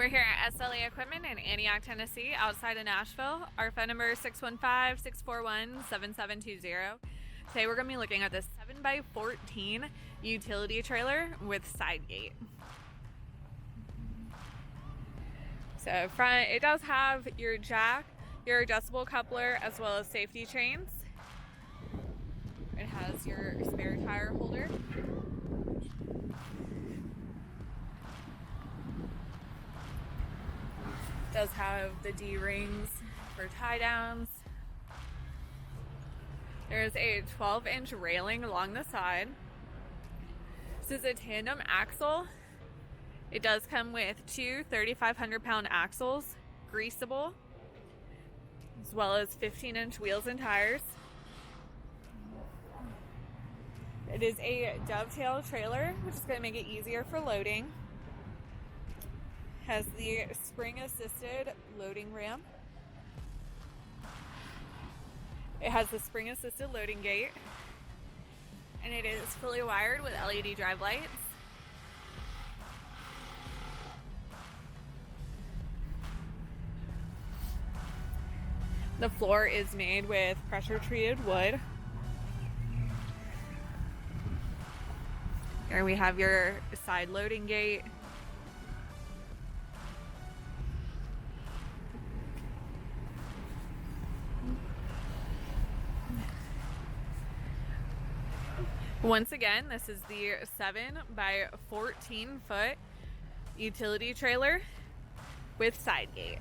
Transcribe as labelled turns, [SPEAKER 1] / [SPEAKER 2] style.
[SPEAKER 1] We're here at SLA Equipment in Antioch, Tennessee, outside of Nashville. Our phone number is 615-641-7720. Today we're going to be looking at this 7x14 utility trailer with side gate. So front, it does have your jack, your adjustable coupler, as well as safety chains. It has your spare tire holder. Does have the D-rings for tie downs. There's a 12-inch railing along the side. This is a tandem axle. It does come with two 3,500-pound axles, Greaseable, as well as 15-inch wheels and tires. It is a Dovetail trailer, which is going to make it easier for loading. Has the spring-assisted loading ramp. It has the spring-assisted loading gate, and it is fully wired with LED drive lights. The floor is made with pressure-treated wood. Here we have your side loading gate. Once again, this is the 7x14 foot utility trailer with side gate.